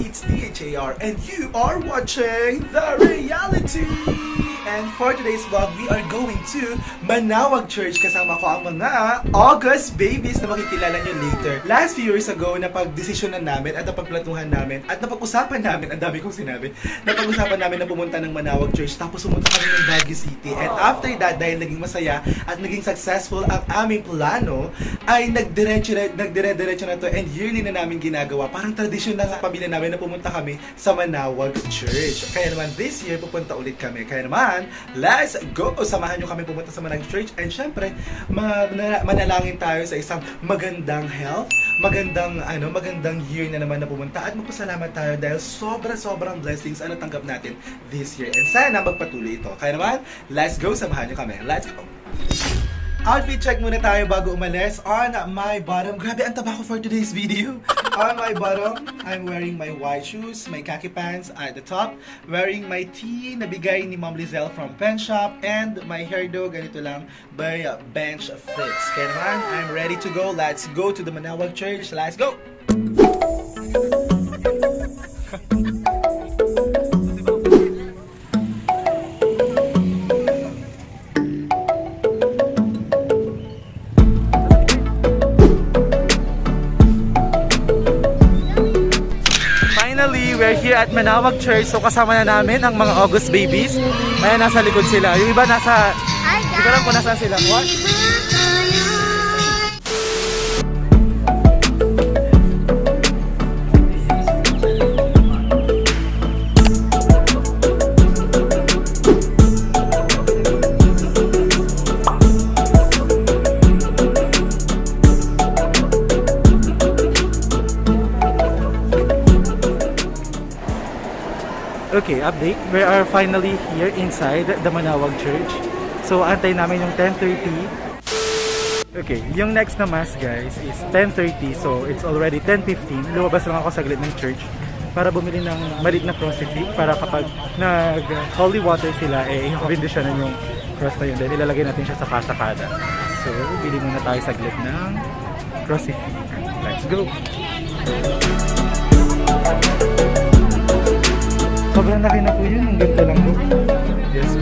it's DHAR and you are watching The Reality! And for today's vlog, we are going to Manawag Church. Kasama ko ang mga August babies na makikilala nyo later. Last few years ago, napag-desisyonan namin at napagplatuhan namin at napag-usapan namin, ang dami kong sinabi, napag-usapan namin na pumunta ng Manawag Church tapos pumunta kami ng Baguio City. And after that, dahil naging masaya at naging successful ang aming plano, ay nagdire-diretso na to and yearly na namin ginagawa. Parang tradisyon na sa pamilya namin na pumunta kami sa Manawag Church. Kaya naman this year, pupunta ulit kami. Kaya naman, let's go! Samahan nyo kami pumunta sa Manawag Church and syempre, manalangin tayo sa isang magandang health, magandang year na naman na pumunta at magpasalamat tayo dahil sobrang blessings ang natanggap natin this year. And sana magpatuloy ito. Kaya naman, let's go! Samahan nyo kami. Let's go! Outfit check muna tayo bago umalis. On my bottom, grabe ang taba ko for today's video. On my bottom, I'm wearing my white shoes, my khaki pants at the top, wearing my tee na bigay ni Mom Lizelle from Pen Shop, and my hairdo, ganito lang, by Bench Fix. Kaya naman, I'm ready to go. Let's go to the Manawag Church. Let's go! We're here at Manawag Church, so kasama na namin ang mga August babies. Ayan, nasa likod sila. Yung iba nasa... Hindi ko alam kung nasaan sila. What? Okay, update. We are finally here inside the Manawag Church. So, antay namin yung 10:30. Okay, yung next na mass guys is 10:30. So, it's already 10:15. Lumabas lang ako saglit ng church para bumili ng maliit na crucifix para kapag nag-holy water sila, i-bendisyonan yung cross na yun. Then, ilalagay natin siya sa kasakada. So, bili muna tayo saglit ng crucifix. Let's go! Sobrang laki na po yun, ang ganito lang po. Yes.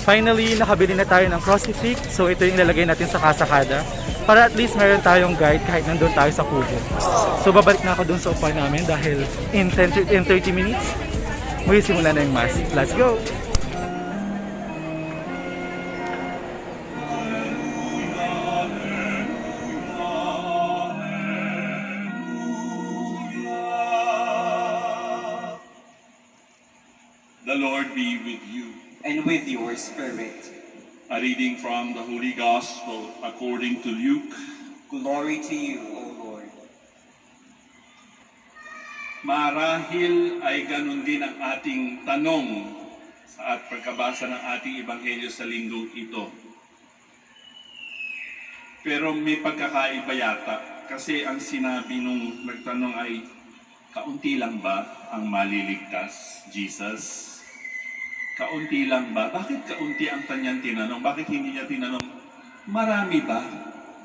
Finally, nakabili na tayo ng crucifix. So ito yung ilalagay natin sa kasakada. Para at least meron tayong guide kahit nandun tayo sa kubo. So babalik na ako dun sa upuan namin dahil in 30 minutes, magsisimula na yung mass. Let's go! The Lord be with you. And with your spirit. A reading from the Holy Gospel according to Luke. Glory to you, O Lord. Marahil ay ganun din ang ating tanong sa at pagkabasa ng ating ebanghelyo sa linggong ito. Pero may pagkakaiba yata kasi ang sinabi nung nagtanong ay, kaunti lang ba ang maliligtas, Jesus? Kaunti lang ba? Bakit kaunti ang kanyang tinanong? Bakit hindi niya tinanong, marami ba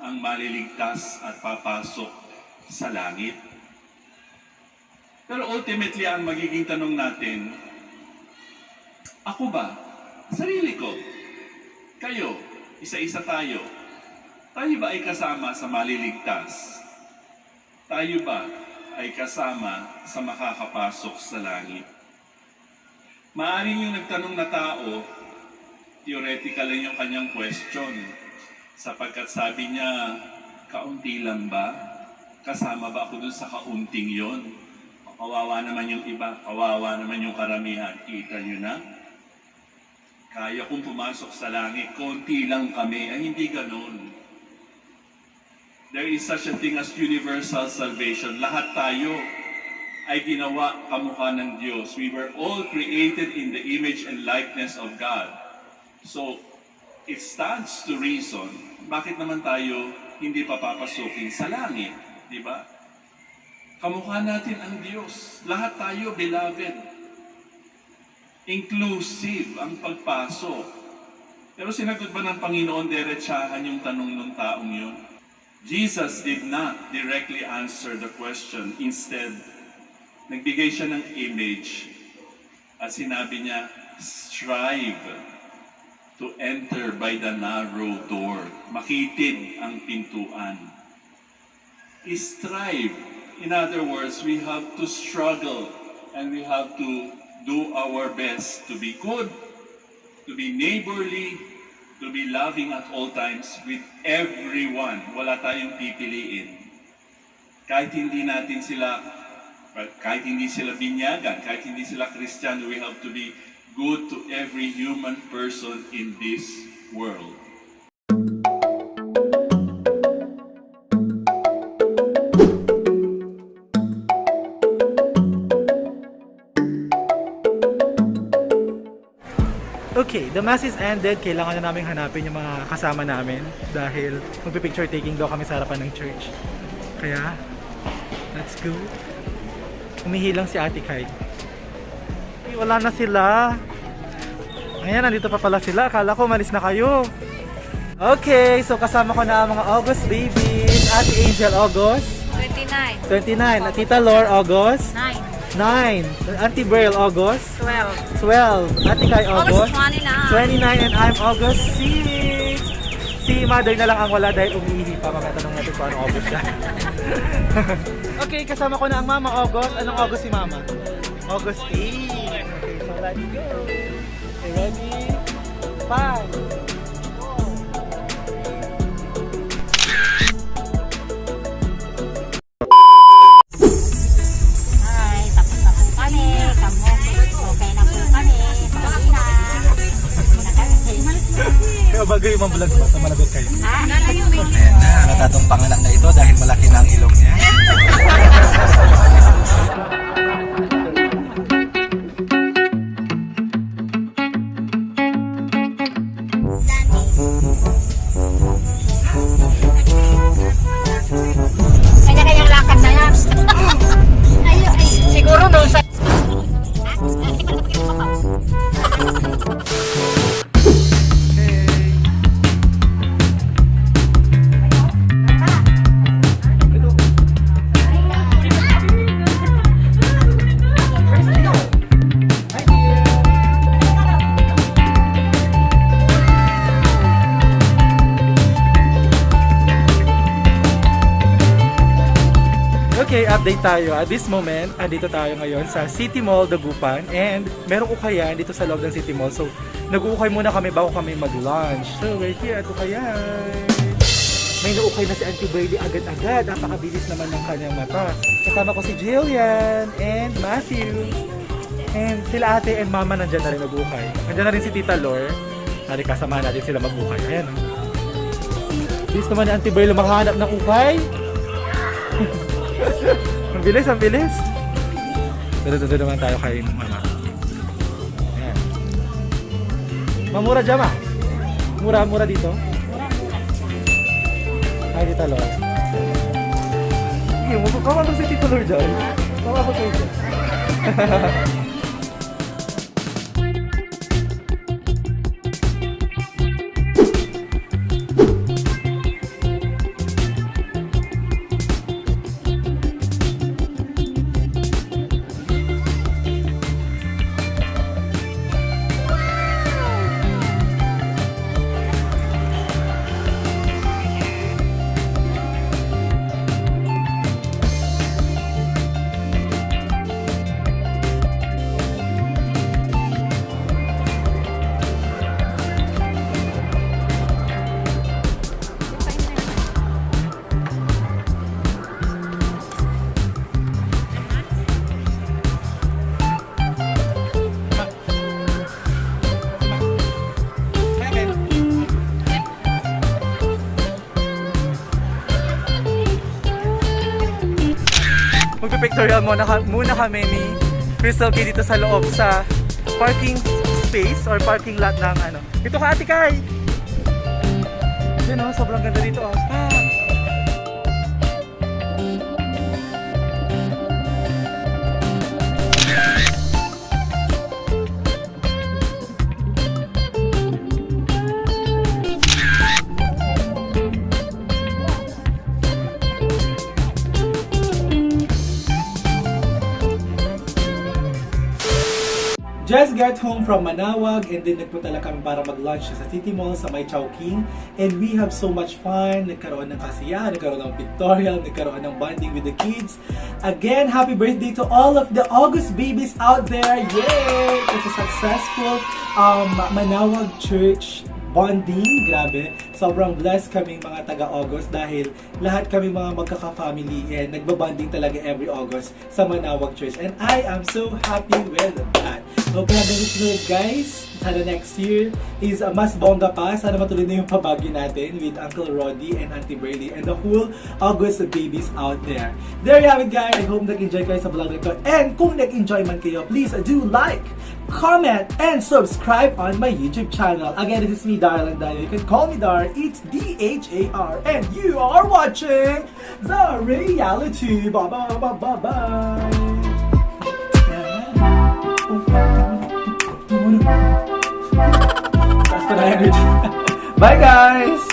ang maliligtas at papasok sa langit? Pero ultimately, ang magiging tanong natin, ako ba? Sarili ko? Kayo? Isa-isa tayo? Tayo ba ay kasama sa maliligtas? Tayo ba ay kasama sa makakapasok sa langit? Maaaring yung nagtanong na tao, theoretical lang yung kanyang question. Sapagkat sabi niya, kaunti lang ba? Kasama ba ako dun sa kaunting yon? Kawawa naman yung iba, kawawa naman yung karamihan. Kita nyo na? Kaya kong pumasok sa langit, konti lang kami. Ay, hindi ganun. There is such a thing as universal salvation. Lahat tayo ay ginawa kamukha ng Diyos. We were all created in the image and likeness of God. So, it stands to reason, bakit naman tayo hindi papapasukin sa langit? Di ba? Kamukha natin ang Diyos. Lahat tayo, beloved. Inclusive ang pagpasok. Pero sinagot ba ng Panginoon diretsahan yung tanong ng taong yun? Jesus did not directly answer the question. Instead, nagbigay siya ng image at sinabi niya, strive to enter by the narrow door. Makitid ang pintuan. Strive. In other words, we have to struggle and we have to do our best to be good, to be neighborly, to be loving at all times with everyone. Wala tayong pipiliin. Kahit hindi sila binyagan, kahit hindi sila Kristiyano, we have to be good to every human person in this world. Okay, the mass is ended. Kailangan na namin hanapin yung mga kasama namin dahil magpipicture taking daw kami sa harapan ng church. Kaya, let's go. Umihilang si Ate Kai. Wala na sila. Ayan, nandito pa pala sila. Akala ko malis na kayo. Okay, so kasama ko na ang mga August babies. Ate Angel, August 29. At Tita Lore, August 9. Auntie Braille, August 12. Ate Kai, August 29. And I'm August 6. Si Mother na lang ang wala dahil umiihi pa. Mamaya tanong natin kung anong August siya. Okay, kasama ko na ang Mama August. Anong August si Mama? August 8. Okay, so let's go. Okay, ready? 5. Bago yung mga vlog mo, sa managot kayo. Ayan na, natatong panganak na ito dahil malaki na ang ilong niya. Kanya-kanyang lakad na yan. Siguro doon sa... Okay, update tayo. At this moment, andito tayo ngayon sa City Mall, Dagupan. And meron ukayan dito sa loob ng City Mall. So, nag-uukay muna kami bago kami mag-lunch. So, we're here at ukayan. May naukay na si Auntie Brady agad-agad. Napakabilis naman ng kanyang mata. Kasama ko si Jillian and Matthew. And sila ate and mama nandyan na rin nag-uukay. Nandyan na rin si Tita Lore. Nari kasama natin sila mag-ukay. Ayan. Bilis naman ni Auntie Brady makahanap ng ukay. Ang bilis, ang bilis. Tudo naman tayo kay mama. Ayan. Mamura dyan ma. Mura dito. Ay, Tita Lore. Sige, kawan si Tita Lore dyan. Kawan ko kayo dyan. Magpipictorial muna kami ni Crystal Kay dito sa loob sa parking space or parking lot ng ano. Ito ka Ate Kai! Yan o, sobrang ganda dito o. just got home from Manawag and then nagpunta lang kami para mag-lunch sa City Mall sa May Chowking. And we have so much fun. Nagkaroon ng kasiyahan, nagkaroon ng pictorial, nagkaroon ng bonding with the kids. Again, happy birthday to all of the August babies out there. Yay! It's a successful Manawag Church bonding. Grabe. Sobrang blessed kaming mga taga-August dahil lahat kami mga magkaka-family and nagbabanding talaga every August sa Manawag Church. And I am so happy with that. Okay, ganun sunod guys. Sana next year is mas bongga pa. Sana matuloy na yung pabagyo natin with Uncle Roddy and Auntie Burley and the whole August babies out there. There you have it guys. I hope nag-enjoy kayo sa vlog nito. And kung nag-enjoy man kayo, please do like, comment, and subscribe on my YouTube channel. Again, this is me, Darlan Dayo. You can call me Dar. It's D-H-A-R. And you are watching The Reality. Bye-bye, bye-bye. That's the energy. Bye guys!